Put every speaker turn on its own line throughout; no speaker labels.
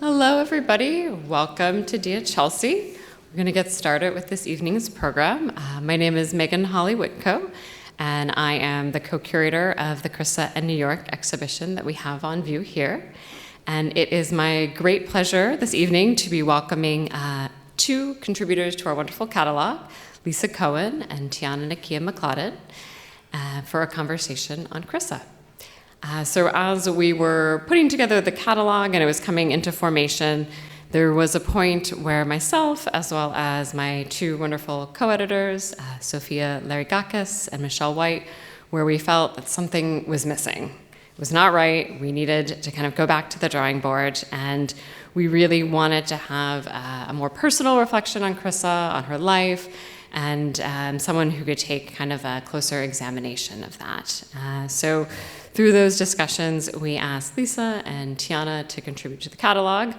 Hello, everybody. Welcome to Dia Chelsea. We're going to get started with this evening's program. My name is Megan Holly Witko, and I am the co-curator of the Chryssa New York exhibition that we have on view here. And it is my great pleasure this evening to be welcoming two contributors to our wonderful catalog, Lisa Cohen and Tiona Nekkia McClodden, for a conversation on Chryssa. So as we were putting together the catalog and it was coming into formation, there was a point where myself, as well as my two wonderful co-editors, Sophia Larigakis and Michelle White, where we felt that something was missing. It was not right. We needed to kind of go back to the drawing board, and we really wanted to have a more personal reflection on Chryssa, on her life, and someone who could take kind of a closer examination of that. So through those discussions, we asked Lisa and Tiana to contribute to the catalog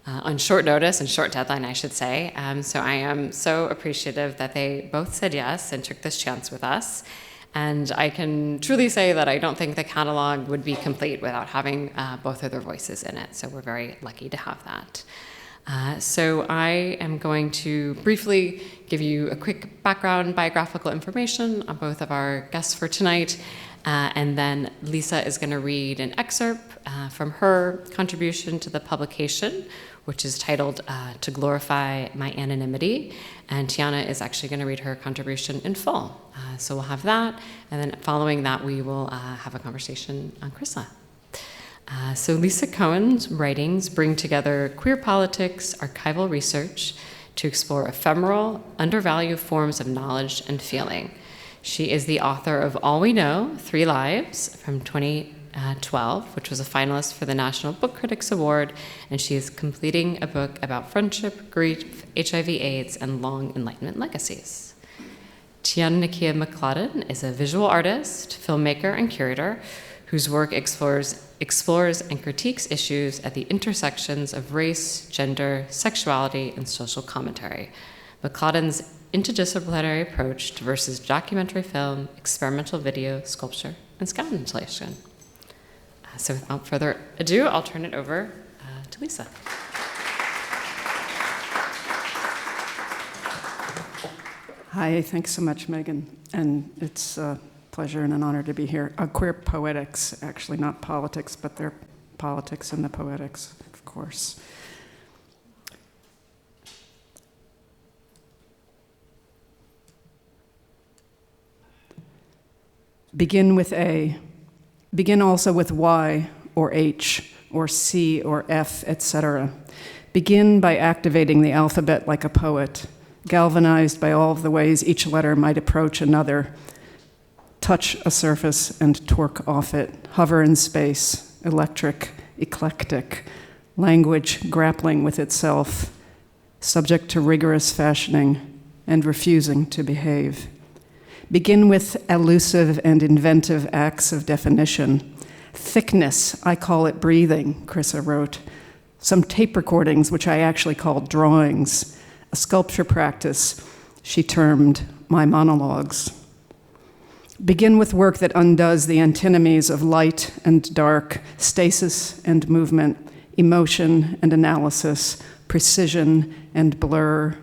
on short notice and short deadline, I should say. So I am so appreciative that they both said yes and took this chance with us. And I can truly say that I don't think the catalog would be complete without having both of their voices in it. So we're very lucky to have that. So I am going to briefly give you a quick background biographical information on both of our guests for tonight. And then Lisa is going to read an excerpt from her contribution to the publication, which is titled To Glorify My Anonymity. And Tiana is actually going to read her contribution in full. So we'll have that. And then following that, we will have a conversation on Chryssa. So Lisa Cohen's writings bring together queer politics, archival research to explore ephemeral, undervalued forms of knowledge and feeling. She is the author of All We Know, 3 Lives from 2012, which was a finalist for the National Book Critics Award, and she is completing a book about friendship, grief, HIV/AIDS, and long Enlightenment legacies. Tiona Nekkia McClodden is a visual artist, filmmaker, and curator whose work explores and critiques issues at the intersections of race, gender, sexuality, and social commentary. McClodden's interdisciplinary approach traverses documentary film, experimental video, sculpture, and scout installation. So without further ado, I'll turn it over to Lisa.
Hi, thanks so much, Megan. And it's a pleasure and an honor to be here. Queer poetics, actually not politics, but they're politics and the poetics, of course. Begin with A. Begin also with Y or H or C or F, etc. Begin by activating the alphabet like a poet, galvanized by all of the ways each letter might approach another. Touch a surface and torque off it. Hover in space, electric, eclectic. Language grappling with itself, subject to rigorous fashioning and refusing to behave. Begin with elusive and inventive acts of definition. Thickness, I call it breathing, Chryssa wrote. Some tape recordings, which I actually called drawings. A sculpture practice she termed my monologues. Begin with work that undoes the antinomies of light and dark, stasis and movement, emotion and analysis, precision and blur,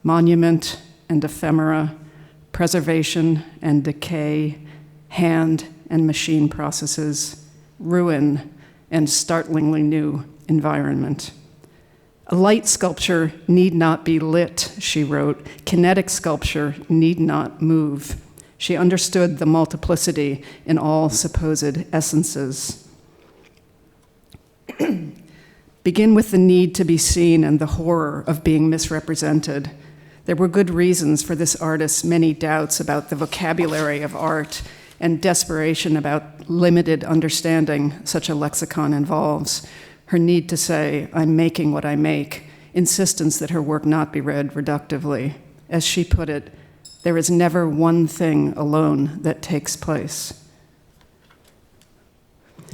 monument and ephemera, preservation and decay, hand and machine processes, ruin and startlingly new environment. A light sculpture need not be lit, she wrote. Kinetic sculpture need not move. She understood the multiplicity in all supposed essences. Begin with the need to be seen and the horror of being misrepresented. There were good reasons for this artist's many doubts about the vocabulary of art and desperation about limited understanding such a lexicon involves. Her need to say, I'm making what I make, insistence that her work not be read reductively. As she put it, there is never one thing alone that takes place.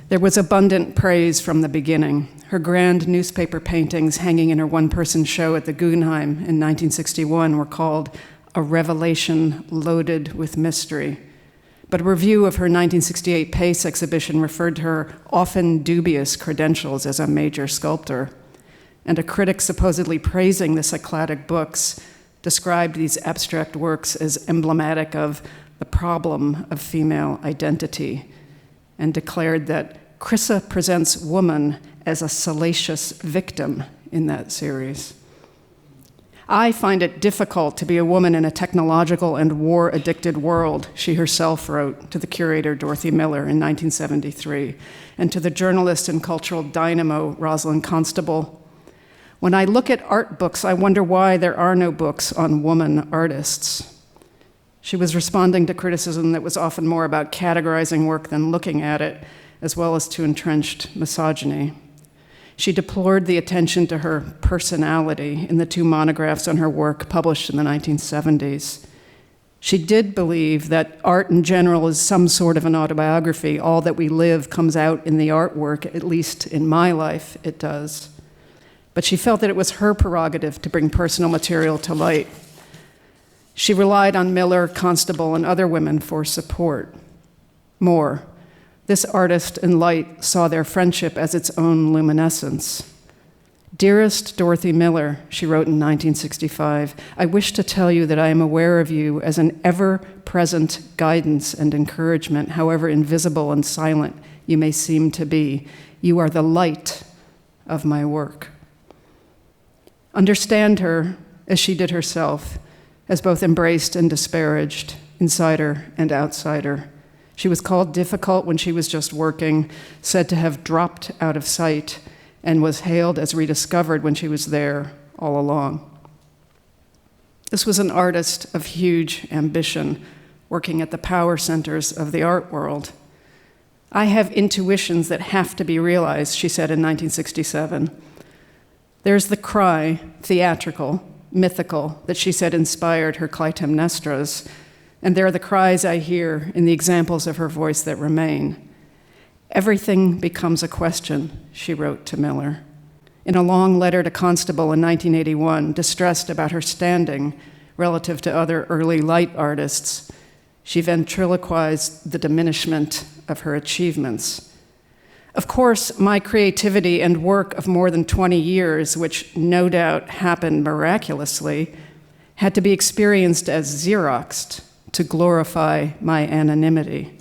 There was abundant praise from the beginning. Her grand newspaper paintings hanging in her one-person show at the Guggenheim in 1961 were called A Revelation Loaded with Mystery. But a review of her 1968 Pace exhibition referred to her often dubious credentials as a major sculptor. and a critic supposedly praising the Cycladic books described these abstract works as emblematic of the problem of female identity and declared that Chryssa presents woman as a salacious victim in that series. I find it difficult to be a woman in a technological and war-addicted world, she herself wrote to the curator Dorothy Miller in 1973, and to the journalist and cultural dynamo Rosalind Constable. When I look at art books, I wonder why there are no books on woman artists. She was responding to criticism that was often more about categorizing work than looking at it, as well as to entrenched misogyny. She deplored the attention to her personality in the 2 monographs on her work published in the 1970s. She did believe that art in general is some sort of an autobiography. All that we live comes out in the artwork, at least in my life, it does. But she felt that it was her prerogative to bring personal material to light. She relied on Miller, Constable, and other women for support. More, this artist and light saw their friendship as its own luminescence. Dearest Dorothy Miller, she wrote in 1965, I wish to tell you that I am aware of you as an ever-present guidance and encouragement, however invisible and silent you may seem to be. You are the light of my work. Understand her, as she did herself, as both embraced and disparaged, insider and outsider. She was called difficult when she was just working, said to have dropped out of sight, and was hailed as rediscovered when she was there all along. This was an artist of huge ambition, working at the power centers of the art world. I have intuitions that have to be realized, she said in 1967. There's the cry, theatrical, mythical, that she said inspired her Clytemnestras, and there are the cries I hear in the examples of her voice that remain. Everything becomes a question, she wrote to Miller. In a long letter to Constable in 1981, distressed about her standing relative to other early light artists, she ventriloquized the diminishment of her achievements. Of course, my creativity and work of more than 20 years, which no doubt happened miraculously, had to be experienced as Xeroxed to glorify my anonymity.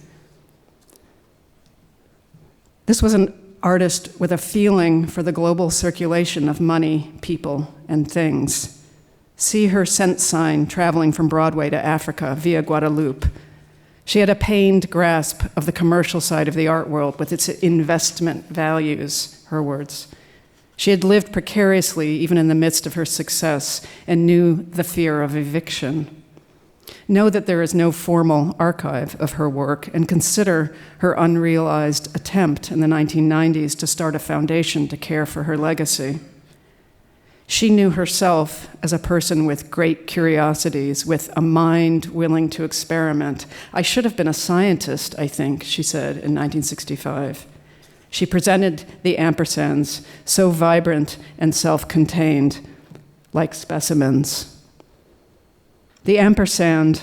This was an artist with a feeling for the global circulation of money, people, and things. See her cent sign traveling from Broadway to Africa via Guadeloupe. She had a pained grasp of the commercial side of the art world with its investment values, her words. She had lived precariously even in the midst of her success and knew the fear of eviction. Know that there is no formal archive of her work and consider her unrealized attempt in the 1990s to start a foundation to care for her legacy. She knew herself as a person with great curiosities, with a mind willing to experiment. I should have been a scientist, I think, she said in 1965. She presented the ampersands, so vibrant and self-contained, like specimens. The ampersand,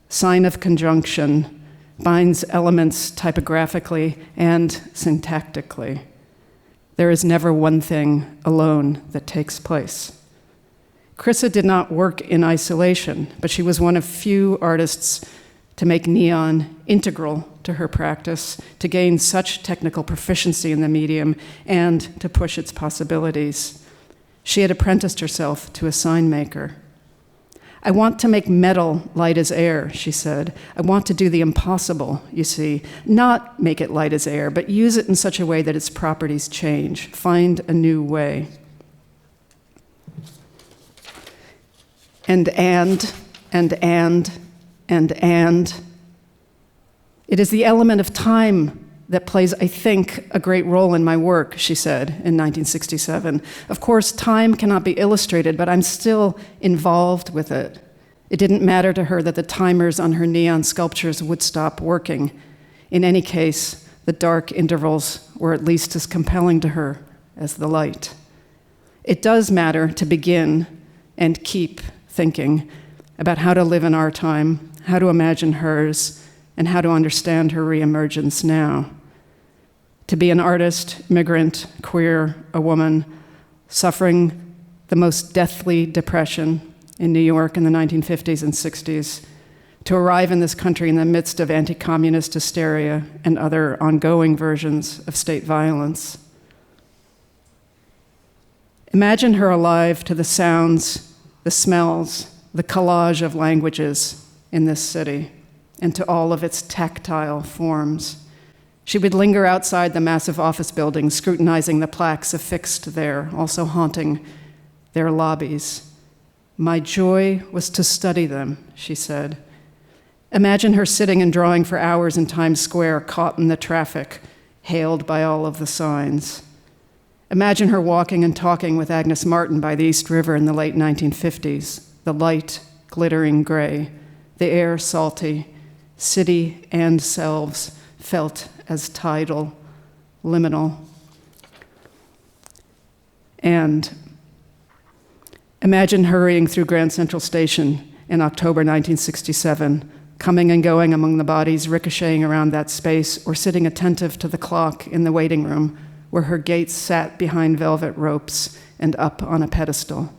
sign of conjunction, binds elements typographically and syntactically. There is never one thing alone that takes place. Chryssa did not work in isolation, but she was one of few artists to make neon integral to her practice, to gain such technical proficiency in the medium, and to push its possibilities. She had apprenticed herself to a sign maker. I want to make metal light as air, she said. I want to do the impossible, you see. Not make it light as air, but use it in such a way that its properties change. Find a new way. And. It is the element of time that plays, I think, a great role in my work, she said in 1967. Of course, time cannot be illustrated, but I'm still involved with it. It didn't matter to her that the timers on her neon sculptures would stop working. In any case, the dark intervals were at least as compelling to her as the light. It does matter to begin and keep thinking about how to live in our time, how to imagine hers, and how to understand her reemergence now. To be an artist, immigrant, queer, a woman, suffering the most deathly depression in New York in the 1950s and 60s, to arrive in this country in the midst of anti-communist hysteria and other ongoing versions of state violence. Imagine her alive to the sounds, the smells, the collage of languages in this city, and to all of its tactile forms. She would linger outside the massive office building, scrutinizing the plaques affixed there, also haunting their lobbies. My joy was to study them, she said. Imagine her sitting and drawing for hours in Times Square, caught in the traffic, hailed by all of the signs. Imagine her walking and talking with Agnes Martin by the East River in the late 1950s, the light glittering gray, the air salty, city and selves felt as tidal, liminal. And imagine hurrying through Grand Central Station in October 1967, coming and going among the bodies ricocheting around that space, or sitting attentive to the clock in the waiting room where her gates sat behind velvet ropes and up on a pedestal.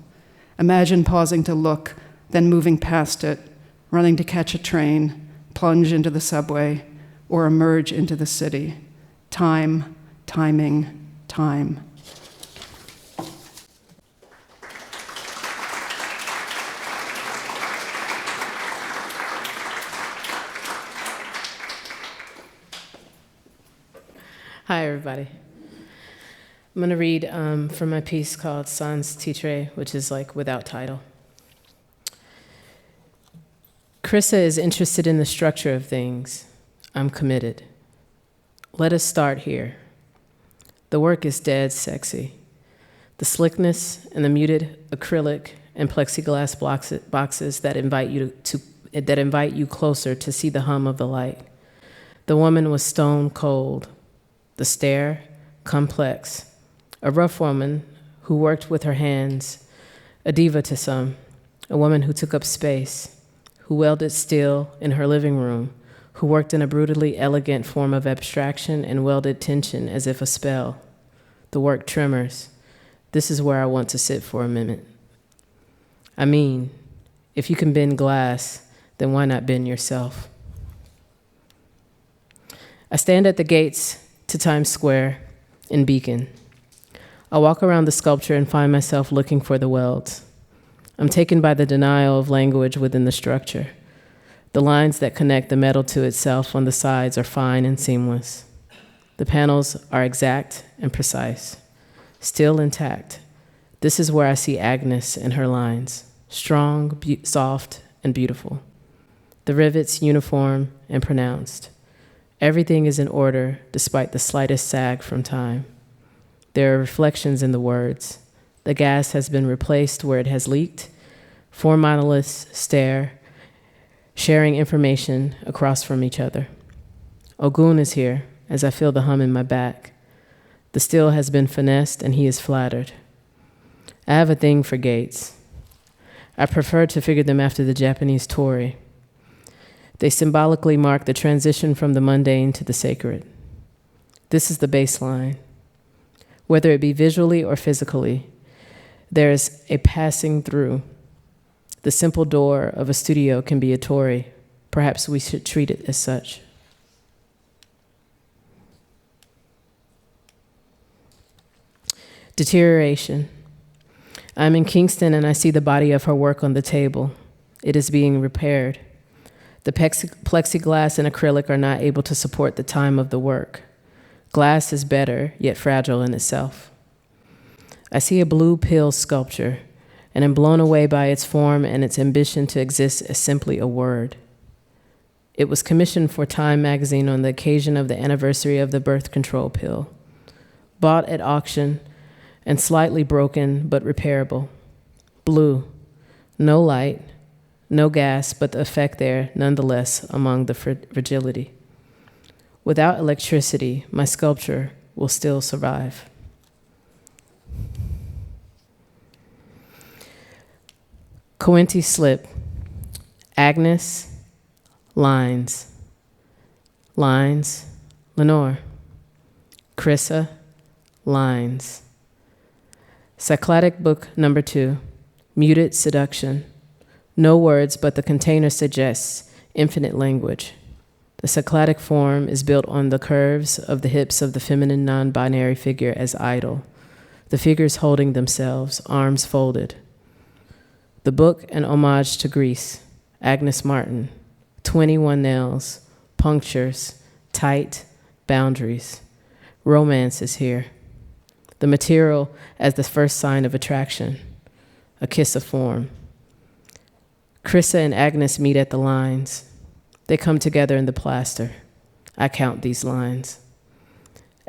Imagine pausing to look, then moving past it, running to catch a train, plunge into the subway, or emerge into the city. Time, timing, time.
Hi, everybody. I'm going to read from my piece called Sans Titre, which is like without title. Chryssa is interested in the structure of things. I'm committed. Let us start here. The work is dead sexy. The slickness and the muted acrylic and plexiglass boxes that invite you closer to see the hum of the light. The woman was stone cold. The stare, complex. A rough woman who worked with her hands, a diva to some, a woman who took up space, who welded steel in her living room, who worked in a brutally elegant form of abstraction and welded tension as if a spell. The work tremors. This is where I want to sit for a minute. I mean, if you can bend glass, then why not bend yourself? I stand at the gates to Times Square in Beacon. I walk around the sculpture and find myself looking for the welds. I'm taken by the denial of language within the structure. The lines that connect the metal to itself on the sides are fine and seamless. The panels are exact and precise, still intact. This is where I see Agnes in her lines, strong, soft, and beautiful. The rivets uniform and pronounced. Everything is in order despite the slightest sag from time. There are reflections in the words. The gas has been replaced where it has leaked. 4 monoliths stare, sharing information across from each other. Ogun is here as I feel the hum in my back. The steel has been finessed and he is flattered. I have a thing for gates. I prefer to figure them after the Japanese torii. They symbolically mark the transition from the mundane to the sacred. This is the baseline. Whether it be visually or physically, there is a passing through. The simple door of a studio can be a torii. Perhaps we should treat it as such. Deterioration. I'm in Kingston and I see the body of her work on the table. It is being repaired. The plexiglass and acrylic are not able to support the time of the work. Glass is better, yet fragile in itself. I see a blue pill sculpture, and am blown away by its form and its ambition to exist as simply a word. It was commissioned for Time magazine on the occasion of the anniversary of the birth control pill. Bought at auction and slightly broken but repairable. Blue, no light, no gas, but the effect there nonetheless among the fragility. Without electricity, my sculpture will still survive. Coenti slip. Agnes, lines. Lines, Lenore. Chryssa, lines. Cycladic book number 2, Muted Seduction. No words, but the container suggests infinite language. The cycladic form is built on the curves of the hips of the feminine non-binary figure as idol. The figures holding themselves, arms folded. The book, an homage to Greece. Agnes Martin. 21 nails, punctures, tight boundaries. Romance is here. The material as the first sign of attraction. A kiss of form. Chryssa and Agnes meet at the lines. They come together in the plaster. I count these lines.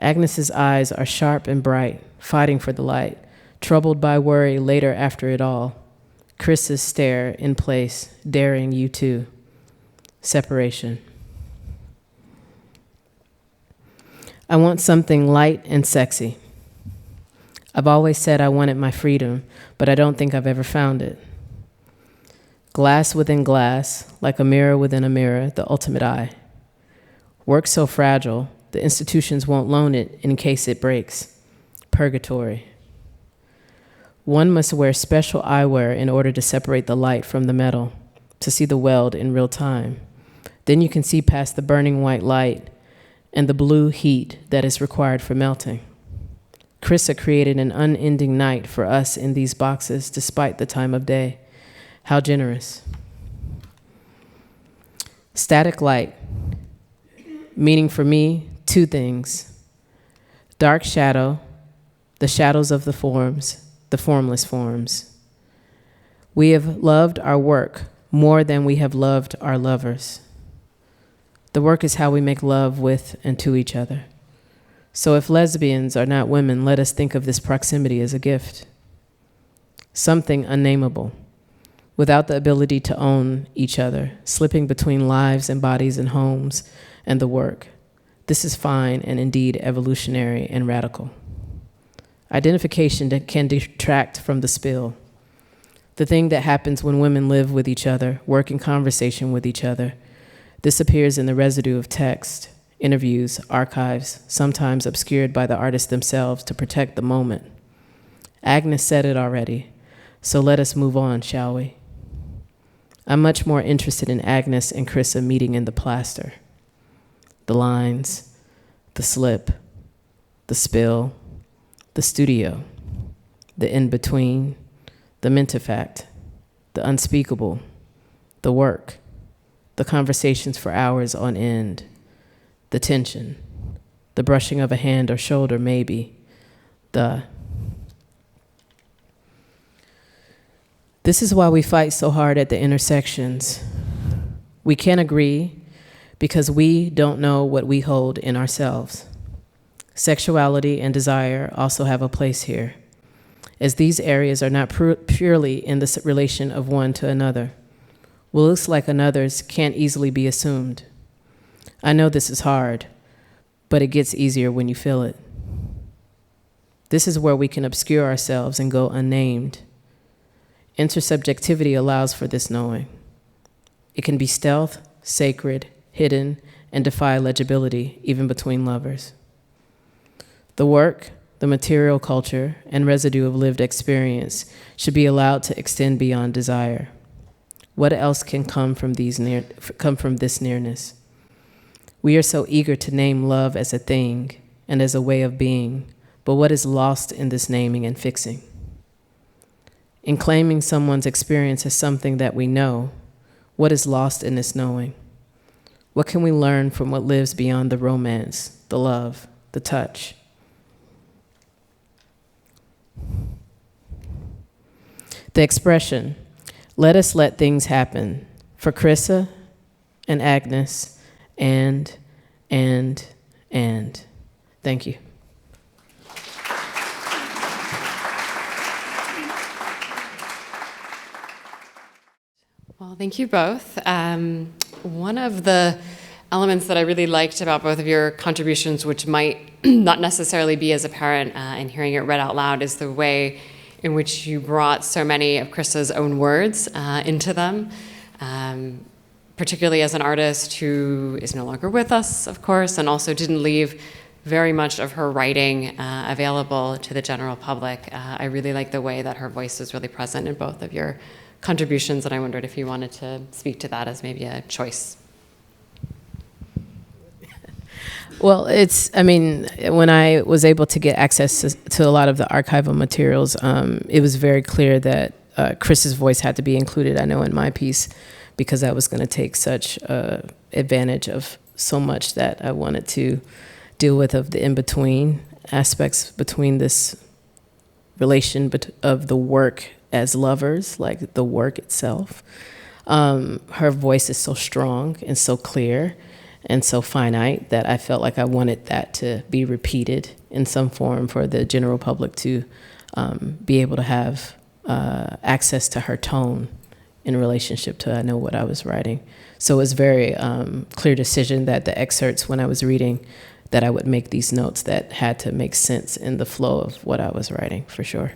Agnes's eyes are sharp and bright, fighting for the light, troubled by worry later after it all. Chryssa's stare in place, daring you too. Separation. I want something light and sexy. I've always said I wanted my freedom, but I don't think I've ever found it. Glass within glass, like a mirror within a mirror, the ultimate eye. Work so fragile, the institutions won't loan it in case it breaks. Purgatory. One must wear special eyewear in order to separate the light from the metal, to see the weld in real time. Then you can see past the burning white light and the blue heat that is required for melting. Chryssa created an unending night for us in these boxes despite the time of day. How generous. Static light. Meaning for me, 2 things. Dark shadow, the shadows of the forms, the formless forms. We have loved our work more than we have loved our lovers. The work is how we make love with and to each other. So if lesbians are not women, let us think of this proximity as a gift. Something unnameable, without the ability to own each other, slipping between lives and bodies and homes and the work. This is fine and indeed evolutionary and radical. Identification that can detract from the spill. The thing that happens when women live with each other, work in conversation with each other. This appears in the residue of text, interviews, archives, sometimes obscured by the artists themselves to protect the moment. Agnes said it already, so let us move on, shall we? I'm much more interested in Agnes and Chryssa meeting in the plaster. The lines, the slip, the spill, the studio, the in-between, the mentifact, the unspeakable, the work, the conversations for hours on end, the tension, the brushing of a hand or shoulder maybe, This is why we fight so hard at the intersections. We can't agree because we don't know what we hold in ourselves. Sexuality and desire also have a place here, as these areas are not purely in the relation of one to another. What looks like another's can't easily be assumed. I know this is hard, but it gets easier when you feel it. This is where we can obscure ourselves and go unnamed. Intersubjectivity allows for this knowing. It can be stealth, sacred, hidden, and defy legibility, even between lovers. The work, the material culture, and residue of lived experience should be allowed to extend beyond desire. What else can come from this nearness? We are so eager to name love as a thing and as a way of being, but what is lost in this naming and fixing? In claiming someone's experience as something that we know, what is lost in this knowing? What can we learn from what lives beyond the romance, the love, the touch? The expression, let us let things happen, for Chryssa and Agnes and. Thank you.
Well, thank you both. One of the elements that I really liked about both of your contributions, which might not necessarily be as apparent in hearing it read out loud, is the way in which you brought so many of Chryssa's own words into them, particularly as an artist who is no longer with us, of course, and also didn't leave very much of her writing available to the general public. I really like the way that her voice is really present in both of your contributions, and I wondered if you wanted to speak to that as maybe a choice.
Well, when I was able to get access to a lot of the archival materials, it was very clear that Chryssa's voice had to be included, I know, in my piece, because I was going to take such advantage of so much that I wanted to deal with, of the in-between aspects between this relation of the work as lovers, like the work itself. Her voice is so strong and so clear and so finite that I felt like I wanted that to be repeated in some form for the general public to be able to have access to her tone in relationship to, I know, what I was writing. So it was very clear decision that the excerpts, when I was reading, that I would make these notes that had to make sense in the flow of what I was writing, for sure.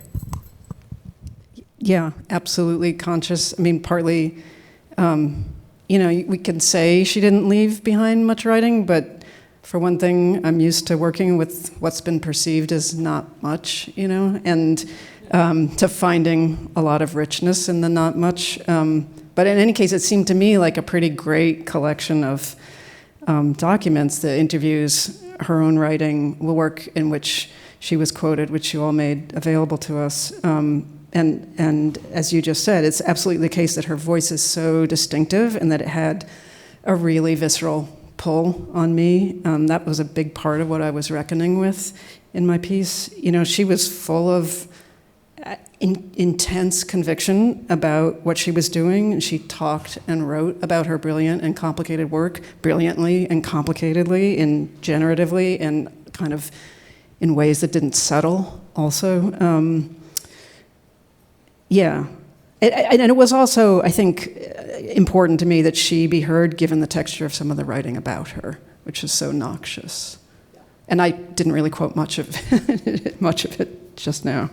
Yeah, absolutely conscious. I mean, partly, we can say she didn't leave behind much writing, but for one thing, I'm used to working with what's been perceived as not much, and to finding a lot of richness in the not much. But in any case, it seemed to me like a pretty great collection of documents, the interviews, her own writing, the work in which she was quoted, which you all made available to us. And as you just said, it's absolutely the case that her voice is so distinctive and that it had a really visceral pull on me. That was a big part of what I was reckoning with in my piece. She was full of intense conviction about what she was doing, and she talked and wrote about her brilliant and complicated work brilliantly and complicatedly and generatively and kind of in ways that didn't settle also. And it was also, I think, important to me that she be heard given the texture of some of the writing about her, which is so noxious. And I didn't really quote much of it just now.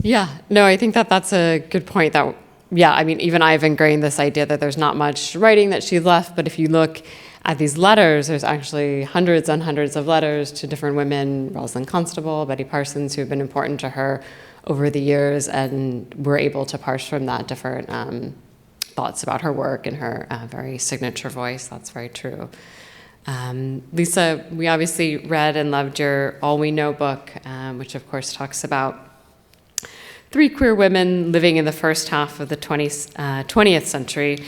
Yeah, no, I think that that's a good point. That, yeah, I mean, even I've ingrained this idea that there's not much writing that she left, but if you look at these letters, there's actually hundreds and hundreds of letters to different women, Rosalind Constable, Betty Parsons, who have been important to her over the years, and we're able to parse from that different thoughts about her work and her very signature voice. That's very true. Lisa, we obviously read and loved your All We Know book, which of course talks about 3 queer women living in the first half of the 20th century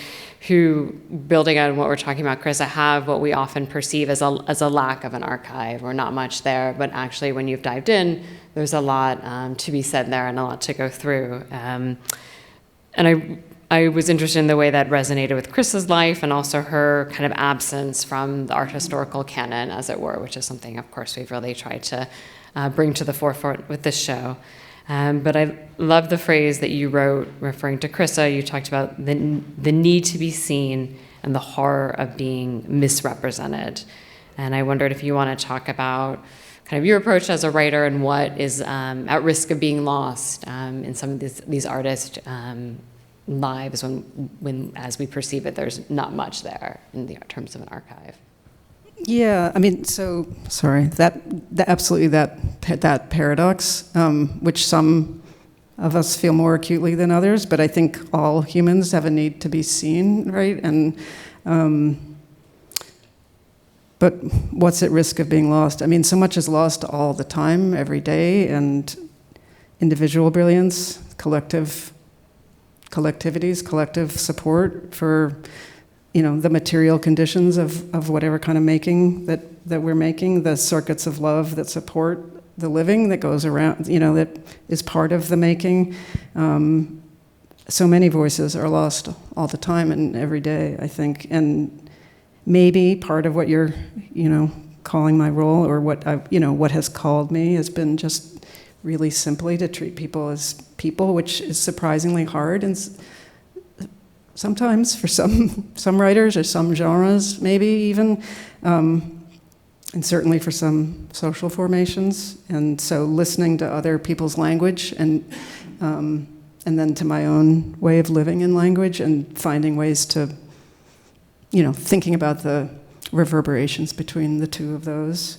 who, building on what we're talking about, Chryssa, have what we often perceive as a lack of an archive or not much there, but actually when you've dived in, there's a lot to be said there and a lot to go through. And I was interested in the way that resonated with Chryssa's life and also her kind of absence from the art historical canon, as it were, which is something, of course, we've really tried to bring to the forefront with this show. But I love the phrase that you wrote referring to Chryssa. You talked about the need to be seen and the horror of being misrepresented. And I wondered if you want to talk about kind of your approach as a writer and what is at risk of being lost in some of these artists' lives when, as we perceive it, there's not much there in the terms of an archive.
Yeah, I mean, so sorry. That absolutely that paradox, which some of us feel more acutely than others, but I think all humans have a need to be seen, right? And but what's at risk of being lost? I mean, so much is lost all the time, every day, and individual brilliance, collectivities, collective support for, the material conditions of whatever kind of making that we're making, the circuits of love that support the living that goes around, that is part of the making. So many voices are lost all the time and every day, I think. And maybe part of what you're, calling my role, or what has called me, has been just really simply to treat people as people, which is surprisingly hard, and sometimes for some writers or some genres, maybe even, and certainly for some social formations. And so listening to other people's language and then to my own way of living in language and finding ways to, thinking about the reverberations between the two of those.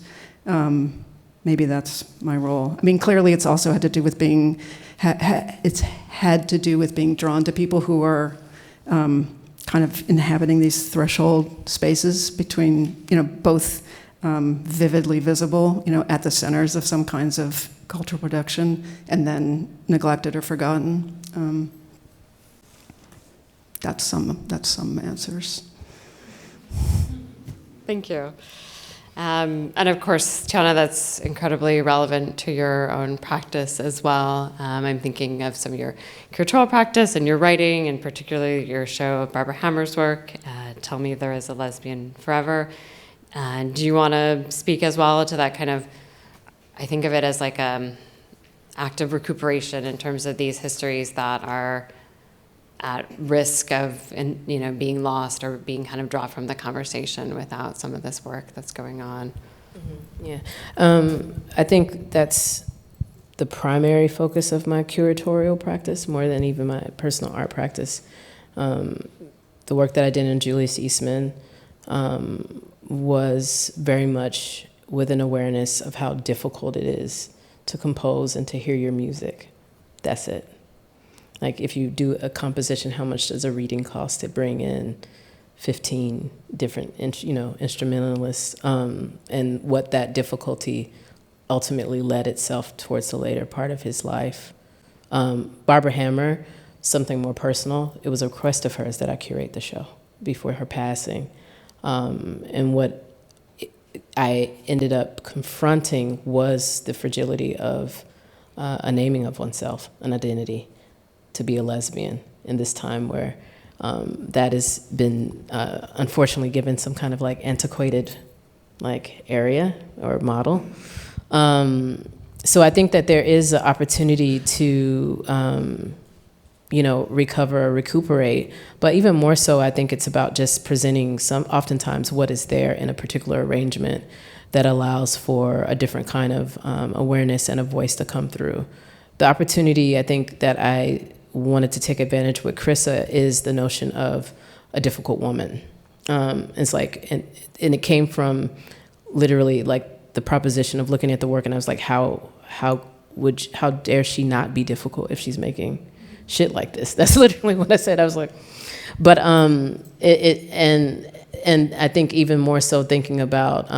Maybe that's my role. I mean, clearly it's also had to do with being, it's had to do with being drawn to people who are kind of inhabiting these threshold spaces between, both vividly visible, at the centers of some kinds of cultural production, and then neglected or forgotten. That's some answers.
Thank you. And of course, Tiona, that's incredibly relevant to your own practice as well. I'm thinking of some of your curatorial practice and your writing, and particularly your show of Barbara Hammer's work, Tell Me There Is a Lesbian Forever. Do you want to speak as well to that kind of, I think of it as like act of recuperation in terms of these histories that are at risk of being lost or being kind of dropped from the conversation without some of this work that's going on.
Mm-hmm. Yeah, I think that's the primary focus of my curatorial practice more than even my personal art practice. The work that I did in Julius Eastman was very much with an awareness of how difficult it is to compose and to hear your music. That's it. Like if you do a composition, how much does a reading cost to bring in 15 different instrumentalists, and what that difficulty ultimately led itself towards the later part of his life. Barbara Hammer, something more personal, it was a request of hers that I curate the show before her passing. And what I ended up confronting was the fragility of a naming of oneself, an identity, to be a lesbian in this time where that has been unfortunately given some kind of like antiquated like area or model. So I think that there is an opportunity to recover or recuperate, but even more so I think it's about just presenting oftentimes what is there in a particular arrangement that allows for a different kind of awareness and a voice to come through. The opportunity I think that I wanted to take advantage with Chryssa is the notion of a difficult woman. It's like, and it came from literally like the proposition of looking at the work, and I was like, how dare she not be difficult if she's making shit like this? That's literally what I said. I was like, but and I think even more so thinking about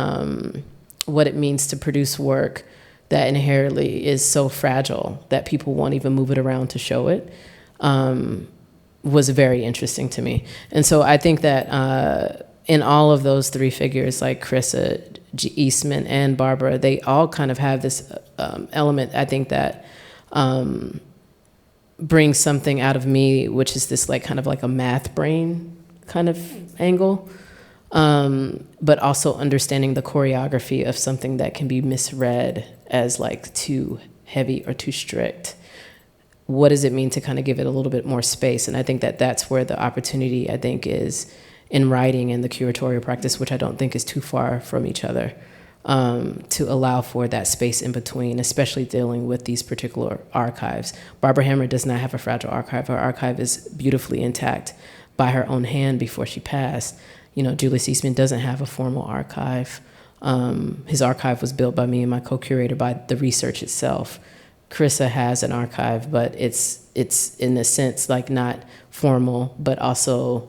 what it means to produce work that inherently is so fragile that people won't even move it around to show it, was very interesting to me. And so I think that in all of those three figures, like Chryssa, Eastman, and Barbara, they all kind of have this element, I think, that brings something out of me, which is this like kind of like a math brain kind of angle, but also understanding the choreography of something that can be misread as like too heavy or too strict. What does it mean to kind of give it a little bit more space? And I think that that's where the opportunity, I think, is in writing and the curatorial practice, which I don't think is too far from each other, to allow for that space in between, especially dealing with these particular archives. Barbara Hammer does not have a fragile archive. Her archive is beautifully intact by her own hand before she passed. Julius Eastman doesn't have a formal archive. His archive was built by me and my co-curator by the research itself. Chryssa has an archive, but it's in a sense like not formal, but also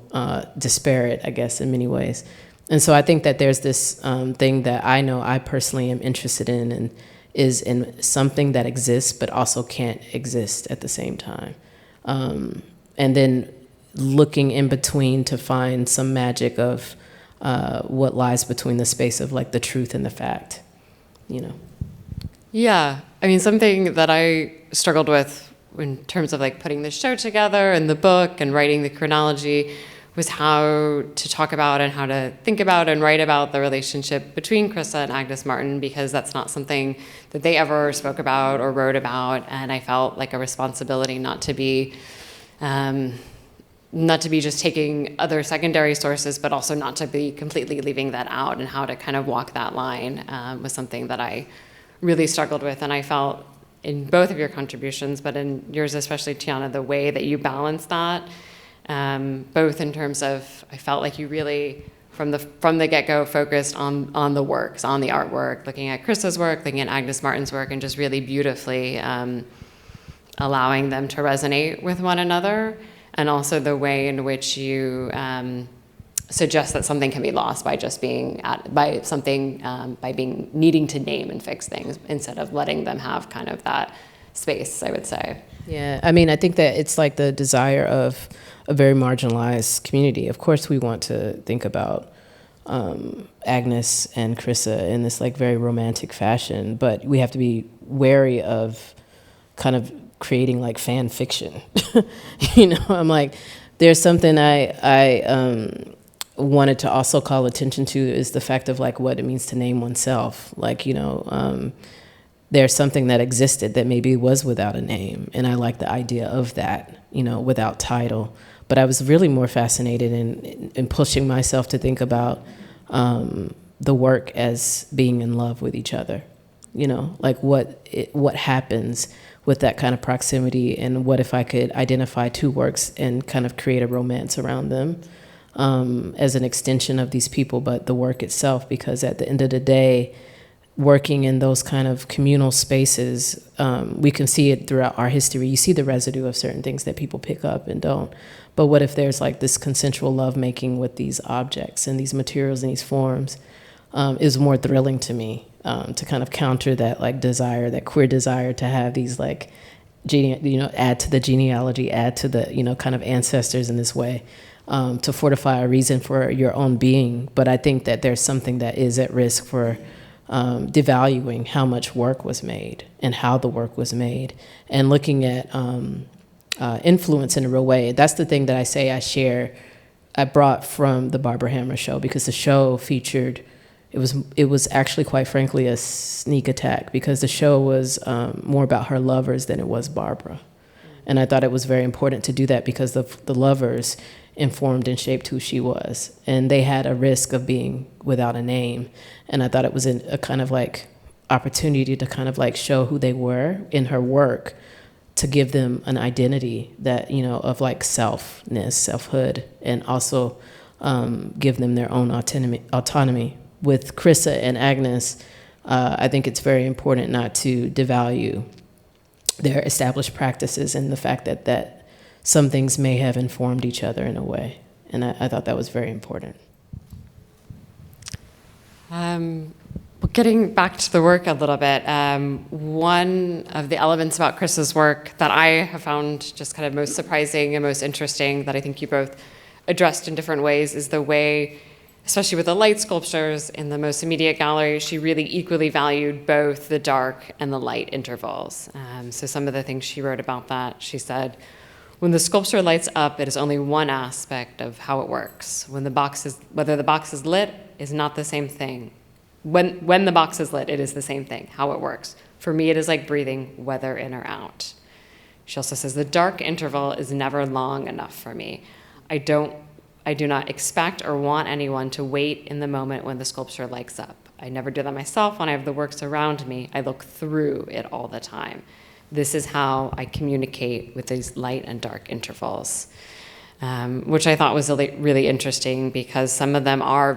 disparate, I guess, in many ways. And so I think that there's this thing that I know I personally am interested in, and is in something that exists but also can't exist at the same time. And then looking in between to find some magic of what lies between the space of like the truth and the fact,
Yeah, I mean, something that I struggled with in terms of like putting the show together and the book and writing the chronology was how to talk about and how to think about and write about the relationship between Chryssa and Agnes Martin, because that's not something that they ever spoke about or wrote about, and I felt like a responsibility not to be just taking other secondary sources, but also not to be completely leaving that out, and how to kind of walk that line was something that I really struggled with. And I felt in both of your contributions, but in yours especially, Tiona, the way that you balance that, both in terms of, I felt like you really from the get-go focused on the works, on the artwork, looking at Chryssa's work, looking at Agnes Martin's work, and just really beautifully allowing them to resonate with one another, and also the way in which you suggest that something can be lost by just being by being needing to name and fix things instead of letting them have kind of that space, I would say.
Yeah, I mean, I think that it's like the desire of a very marginalized community. Of course, we want to think about Agnes and Chryssa in this like very romantic fashion, but we have to be wary of kind of creating like fan fiction. You know, I'm like, there's something I wanted to also call attention to is the fact of like what it means to name oneself. Like, you know, there's something that existed that maybe was without a name, and I like the idea of that, you know, without title. But I was really more fascinated in pushing myself to think about the work as being in love with each other. You know, like what happens with that kind of proximity, and what if I could identify two works and kind of create a romance around them as an extension of these people, but the work itself, because at the end of the day, working in those kind of communal spaces, we can see it throughout our history. You see the residue of certain things that people pick up and don't. But what if there's like this consensual lovemaking with these objects and these materials and these forms is more thrilling to me, to kind of counter that like desire, that queer desire to have these like, add to the genealogy, add to the, kind of ancestors in this way, to fortify a reason for your own being. But I think that there's something that is at risk for devaluing how much work was made and how the work was made, and looking at influence in a real way. That's the thing that I brought from the Barbara Hammer show, because the show featured, it was actually quite frankly a sneak attack, because the show was more about her lovers than it was Barbara. And I thought it was very important to do that, because the lovers informed and shaped who she was, and they had a risk of being without a name. And I thought it was a kind of like opportunity to kind of like show who they were in her work, to give them an identity that, of like selfness, selfhood, and also give them their own autonomy. With Chryssa and Agnes, I think it's very important not to devalue their established practices and the fact that some things may have informed each other in a way. And I thought that was very important.
Well, getting back to the work a little bit, one of the elements about Chryssa's work that I have found just kind of most surprising and most interesting, that I think you both addressed in different ways, is the way, especially with the light sculptures in the most immediate gallery, she really equally valued both the dark and the light intervals. So some of the things she wrote about that, she said, when the sculpture lights up, it is only one aspect of how it works. Whether the box is lit is not the same thing. When the box is lit, it is the same thing, how it works. For me, it is like breathing, whether in or out. She also says, the dark interval is never long enough for me. I do not expect or want anyone to wait in the moment when the sculpture lights up. I never do that myself. When I have the works around me, I look through it all the time. This is how I communicate with these light and dark intervals, which I thought was really interesting, because some of them are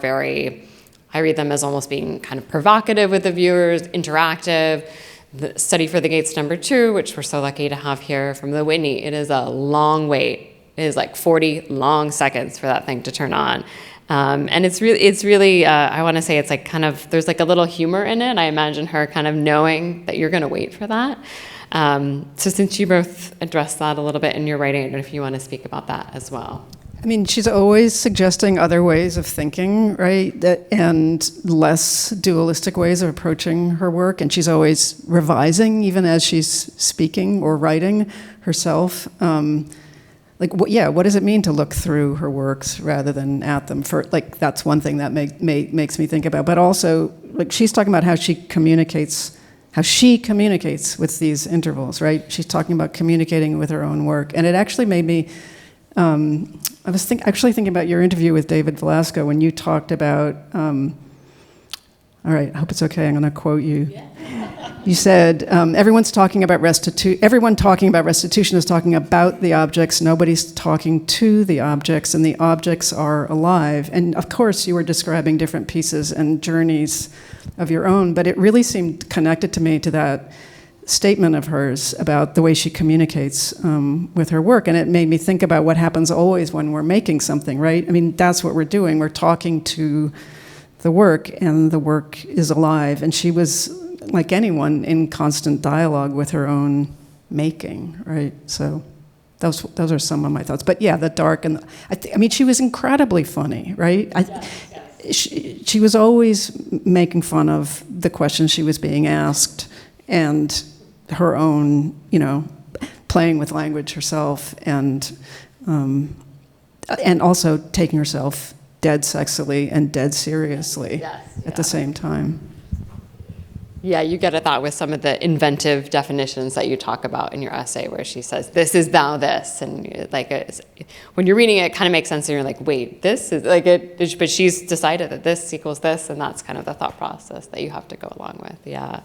I read them as almost being kind of provocative with the viewers, interactive. The Study for the Gates #2, which we're so lucky to have here from the Whitney, it is a long wait. It is like 40 long seconds for that thing to turn on. And it's really, I want to say it's like kind of, there's like a little humor in it. I imagine her kind of knowing that you're going to wait for that. So since you both addressed that a little bit in your writing, I don't know if you want to speak about that as well.
I mean, she's always suggesting other ways of thinking, right? And less dualistic ways of approaching her work. And she's always revising, even as she's speaking or writing herself. What does it mean to look through her works rather than at them? That's one thing that makes me think about. But also, like, she's talking about how she communicates with these intervals, right? She's talking about communicating with her own work. And it actually made me, I was actually thinking about your interview with David Velasco when you talked about, all right, I hope it's okay, I'm going to quote you. Yeah. You said everyone talking about restitution is talking about the objects. Nobody's talking to the objects, and the objects are alive. And of course, you were describing different pieces and journeys of your own, but it really seemed connected to me to that statement of hers about the way she communicates with her work. And it made me think about what happens always when we're making something, right? I mean, that's what we're doing. We're talking to the work, and the work is alive. And she was, like anyone, in constant dialogue with her own making, right? So those are some of my thoughts. But yeah, the dark and I mean, she was incredibly funny, right? She was always making fun of the questions she was being asked, and her own, playing with language herself, and also taking herself dead sexily and dead seriously at the same time.
Yeah, you get at that with some of the inventive definitions that you talk about in your essay, where she says, "This is now this," and when you're reading it, it kind of makes sense, and you're like, "Wait, this is like it," but she's decided that this equals this, and that's kind of the thought process that you have to go along with. Yeah.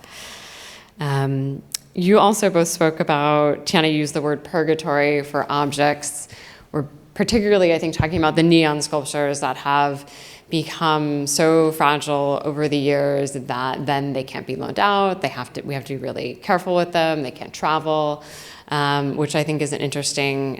You also both spoke about, Tiana used the word purgatory for objects. We're particularly, I think, talking about the neon sculptures that have become so fragile over the years that then they can't be loaned out. We have to be really careful with them. They can't travel, which I think is an interesting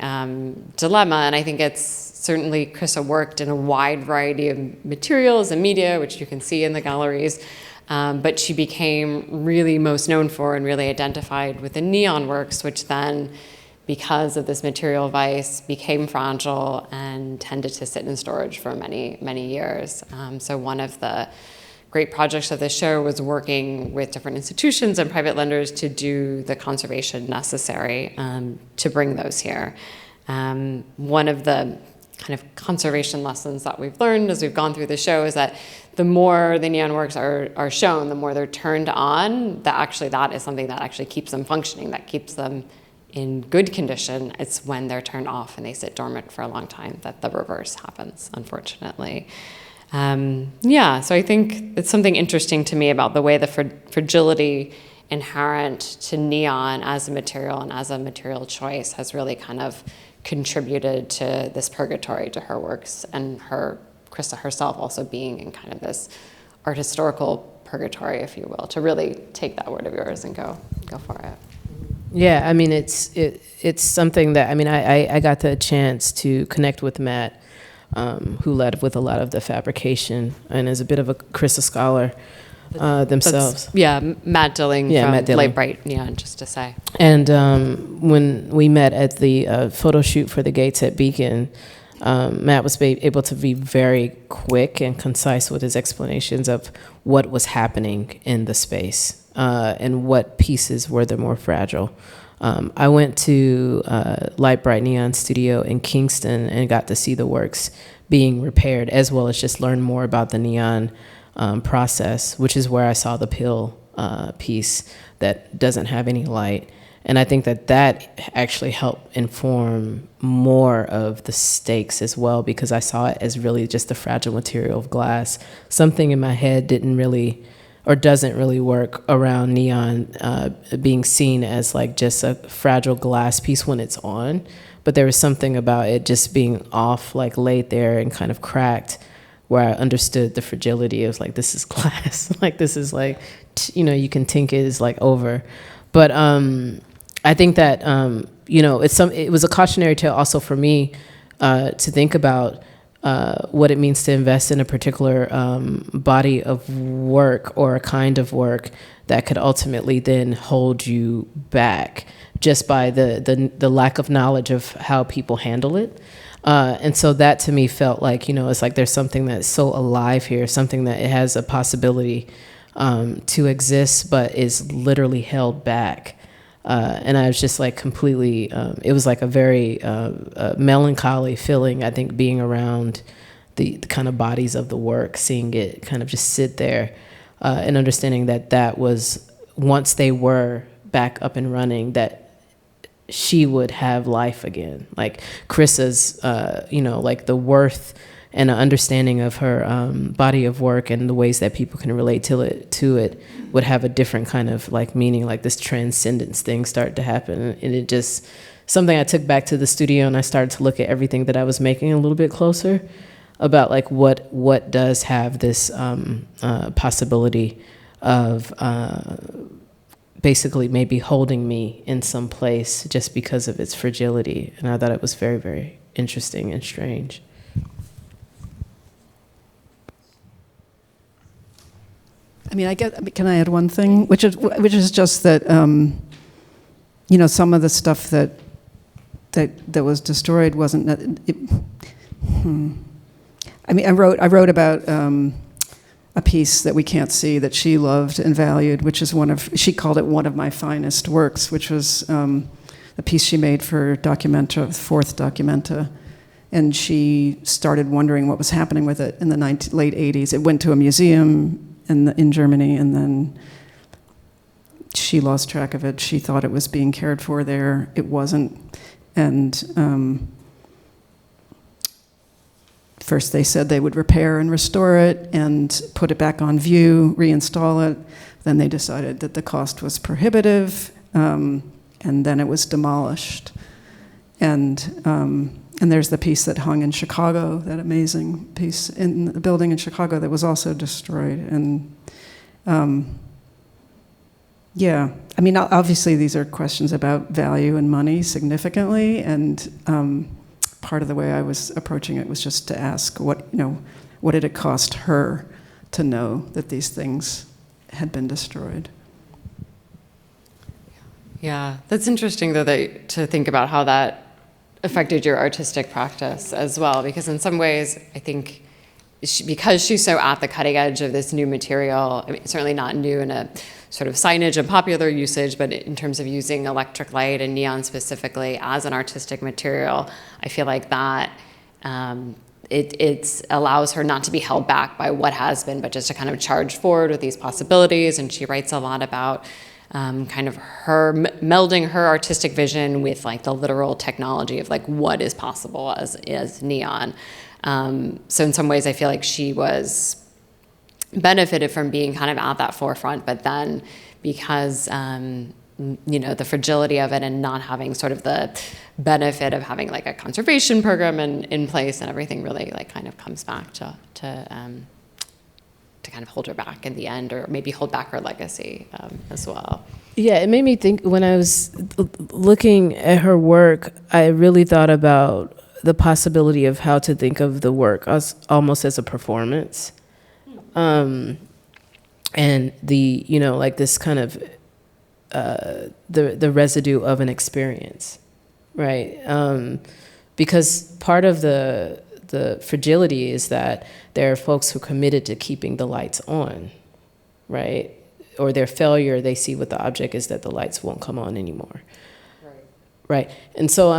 dilemma. And I think it's certainly, Chryssa worked in a wide variety of materials and media, which you can see in the galleries. But she became really most known for and really identified with the neon works, which then, because of this material vice, became fragile and tended to sit in storage for many, many years. So one of the great projects of this show was working with different institutions and private lenders to do the conservation necessary to bring those here. One of the kind of conservation lessons that we've learned as we've gone through the show is that the more the neon works are shown, the more they're turned on, that is something that actually keeps them functioning, that keeps them in good condition. It's when they're turned off and they sit dormant for a long time that the reverse happens, unfortunately. So I think it's something interesting to me about the way the fragility inherent to neon as a material and as a material choice has really kind of contributed to this purgatory to her works, and Chryssa herself also being in kind of this art historical purgatory, if you will, to really take that word of yours and go for it.
Yeah, I mean, it's something that, I mean, I got the chance to connect with Matt, who led with a lot of the fabrication and is a bit of a Chryssa scholar themselves.
Matt Dilling from Light Bright Neon, just to say. And
when we met at the photo shoot for the Gates at Beacon, Matt was able to be very quick and concise with his explanations of what was happening in the space and what pieces were the more fragile. I went to Light Bright Neon Studio in Kingston and got to see the works being repaired, as well as just learn more about the neon process, which is where I saw the pill piece that doesn't have any light. And I think that actually helped inform more of the stakes as well, because I saw it as really just the fragile material of glass. Something in my head doesn't really work around neon being seen as like just a fragile glass piece when it's on. But there was something about it just being off, like laid there and kind of cracked, where I understood the fragility of like, this is glass. Like, this is like, you can tink it is like over. But I think that, it was a cautionary tale also for me to think about what it means to invest in a particular body of work or a kind of work that could ultimately then hold you back just by the lack of knowledge of how people handle it. And so that to me felt like, it's like there's something that's so alive here, something that it has a possibility to exist, but is literally held back. And I was just like completely, it was like a very melancholy feeling, I think, being around the kind of bodies of the work, seeing it kind of just sit there, and understanding that was, once they were back up and running, that she would have life again. Like Chryssa's, like the worth and an understanding of her body of work and the ways that people can relate to it would have a different kind of like meaning, like this transcendence thing started to happen. And it just, something I took back to the studio, and I started to look at everything that I was making a little bit closer about like what does have this possibility of basically maybe holding me in some place just because of its fragility. And I thought it was very, very interesting and strange.
I mean, can I add one thing, which is just that some of the stuff that was destroyed wasn't. I mean, I wrote about a piece that we can't see that she loved and valued, which is she called it one of my finest works, which was a piece she made for Documenta, fourth Documenta, and she started wondering what was happening with it in the late 80s. It went to a museum in Germany, and then she lost track of it. She thought it was being cared for there. It wasn't. And first they said they would repair and restore it and put it back on view, reinstall it. Then they decided that the cost was prohibitive, and then it was demolished. And there's the piece that hung in Chicago, that amazing piece in the building in Chicago that was also destroyed. And yeah, I mean, obviously these are questions about value and money significantly, and part of the way I was approaching it was just to ask what did it cost her to know that these things had been destroyed. Yeah,
that's interesting though, to think about how that affected your artistic practice as well, because in some ways I think because she's so at the cutting edge of this new material, I mean, certainly not new in a sort of signage and popular usage, but in terms of using electric light and neon specifically as an artistic material, I feel like that it allows her not to be held back by what has been, but just to kind of charge forward with these possibilities. And she writes a lot about kind of her melding her artistic vision with like the literal technology of like what is possible as neon. So in some ways I feel like she was benefited from being kind of at that forefront, but then because the fragility of it and not having sort of the benefit of having like a conservation program in place, and everything really like kind of comes back to kind of hold her back in the end, or maybe hold back her legacy as well.
Yeah, it made me think, when I was looking at her work, I really thought about the possibility of how to think of the work as almost as a performance. And the, like this kind of the residue of an experience, right? Because part of the fragility is that there are folks who are committed to keeping the lights on, right? Or their failure, they see what the object is, that the lights won't come on anymore. Right. And so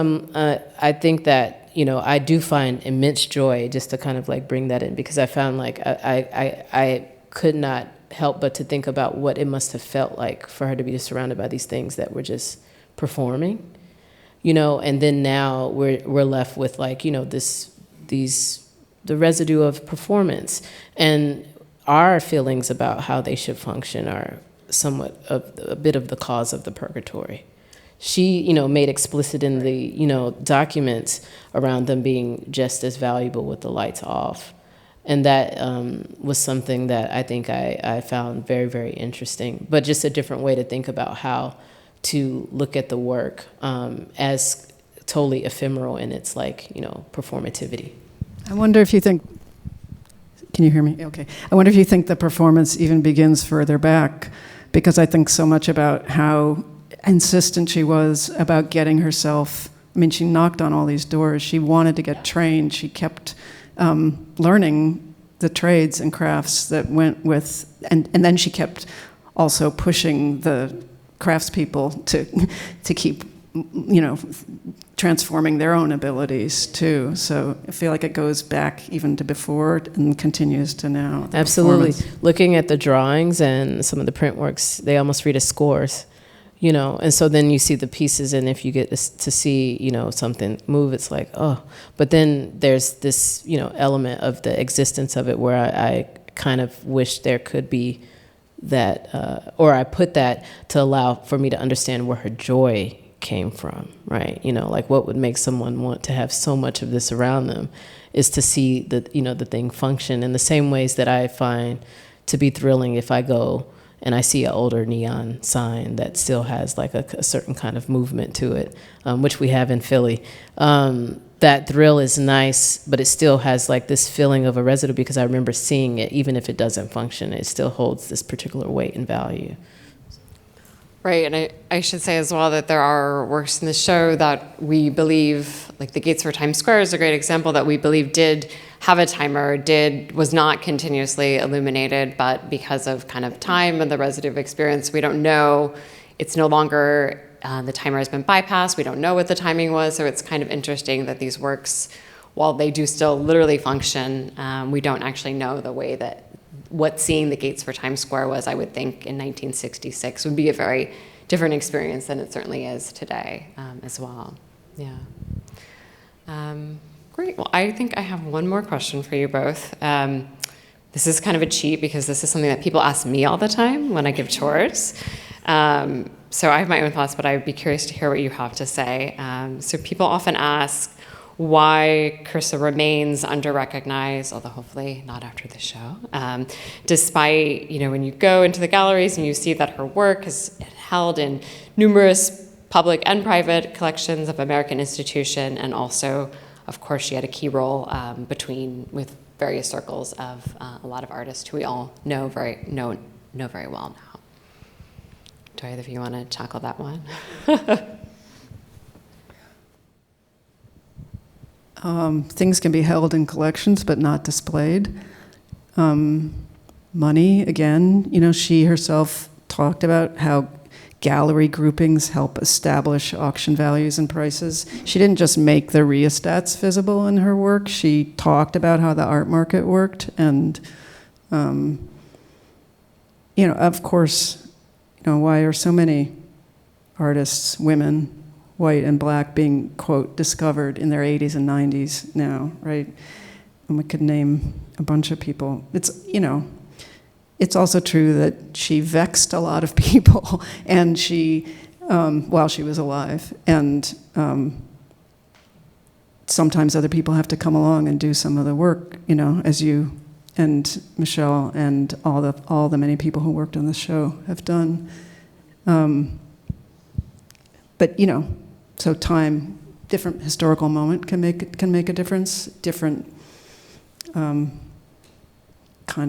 I think that, I do find immense joy just to kind of like bring that in, because I found like I could not help but to think about what it must have felt like for her to be surrounded by these things that were just performing, and then now we're left with like, the residue of performance, and our feelings about how they should function are somewhat of a bit of the cause of the purgatory. She, made explicit in the, documents around them being just as valuable with the lights off. And that was something that I think I found very, very interesting, but just a different way to think about how to look at the work as totally ephemeral in its like, performativity.
I wonder if you think, can you hear me? Okay. I wonder if you think the performance even begins further back, because I think so much about how insistent she was about getting herself, I mean, she knocked on all these doors. She wanted to get trained. She kept learning the trades and crafts that went with, and then she kept also pushing the craftspeople to keep, transforming their own abilities too. So I feel like it goes back even to before and continues to now.
Absolutely. Looking at the drawings and some of the print works, they almost read as scores. you know. And so then you see the pieces, and if you get to see, you know, something move, it's like, oh. But then there's this, you know, element of the existence of it where I kind of wish there could be that, or I put that to allow for me to understand where her joy came from, right? You know, like what would make someone want to have so much of this around them is to see the, you know, the thing function in the same ways that I find to be thrilling if I go and I see an older neon sign that still has like a certain kind of movement to it, which we have in Philly. That thrill is nice, but it still has like this feeling of a residue because I remember seeing it, even if it doesn't function, it still holds this particular weight and value.
Right, and I should say as well that there are works in the show that we believe, like the Gates for Times Square is a great example, that we believe did have a timer, was not continuously illuminated, but because of kind of time and the residue of experience, we don't know, it's no longer, the timer has been bypassed, we don't know what the timing was, so it's kind of interesting that these works, while they do still literally function, we don't actually know the way that what seeing the Gates for Times Square was, I would think, in 1966 would be a very different experience than it certainly is today as well. Yeah. Great. Well, I think I have one more question for you both. This is kind of a cheat because this is something that people ask me all the time when I give chores. So I have my own thoughts, but I'd be curious to hear what you have to say. So people often ask why Chryssa remains under-recognized, although hopefully not after the show, despite, you know, when you go into the galleries and you see that her work is held in numerous public and private collections of American institution, and also, of course, she had a key role with various circles of a lot of artists who we all know very well now. Do either of you want to tackle that one?
Things can be held in collections but not displayed. Money, again, you know, she herself talked about how gallery groupings help establish auction values and prices. She didn't just make the rheostats visible in her work, she talked about how the art market worked, and, you know, of course, you know, why are so many artists, women, white and black, being, quote, discovered in their 80s and 90s now, right? And we could name a bunch of people. It's, you know, it's also true that she vexed a lot of people, and she, while she was alive, and sometimes other people have to come along and do some of the work, you know, as you and Michelle and all the many people who worked on the show have done. But, you know, so time, different historical moment can make a difference. Different kind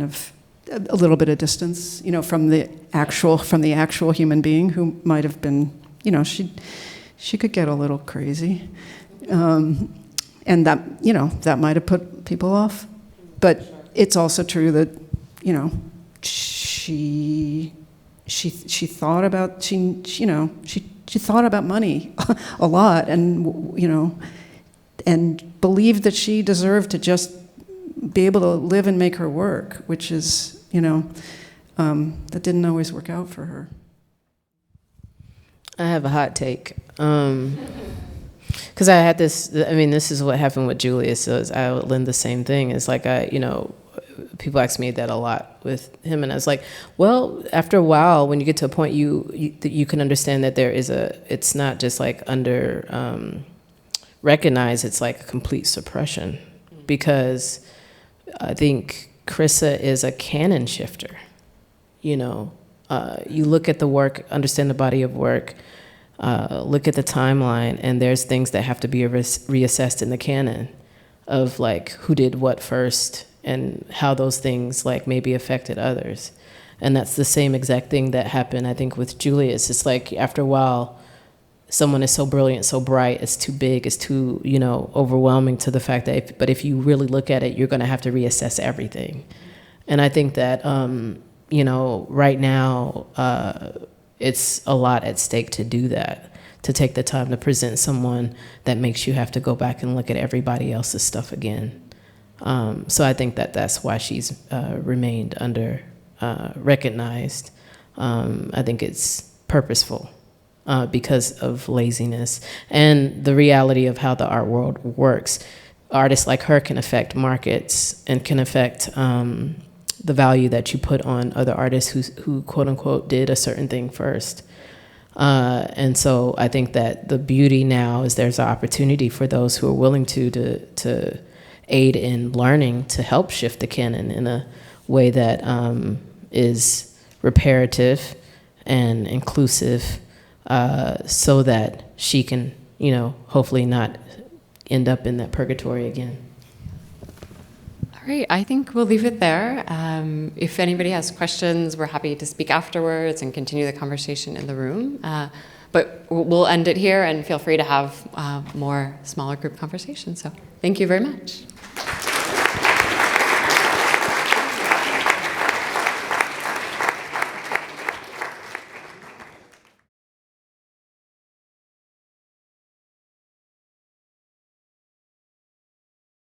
of a little bit of distance, you know, from the actual human being who might have been, you know, she could get a little crazy, and that, you know, that might have put people off. But it's also true that, you know, she thought about she thought about money a lot, and, you know, and believed that she deserved to just be able to live and make her work, which is, you know, that didn't always work out for her.
I have a hot take. Because I had this, I mean, this is what happened with Julius, so I would lend the same thing. It's like, you know, people ask me that a lot with him, and I was like, well, after a while, when you get to a point, you can understand that there is it's not just like under recognized, it's like a complete suppression, because I think Chryssa is a canon shifter. You know, you look at the work, understand the body of work, look at the timeline, and there's things that have to be reassessed in the canon of like who did what first and how those things like maybe affected others. And that's the same exact thing that happened, I think, with Julius. It's like after a while, someone is so brilliant, so bright, it's too big, it's too, you know, overwhelming to the fact that, but if you really look at it, you're gonna have to reassess everything. And I think that, you know, right now, it's a lot at stake to do that, to take the time to present someone that makes you have to go back and look at everybody else's stuff again. So I think that that's why she's remained under recognized. I think it's purposeful. because of laziness. And the reality of how the art world works, artists like her can affect markets and can affect the value that you put on other artists who quote unquote did a certain thing first. And so I think that the beauty now is there's an opportunity for those who are willing to aid in learning to help shift the canon in a way that is reparative and inclusive, so that she can, hopefully not end up in that purgatory again.
All right, I think we'll leave it there. If anybody has questions, we're happy to speak afterwards and continue the conversation in the room. But we'll end it here, and feel free to have more smaller group conversations. So thank you very much.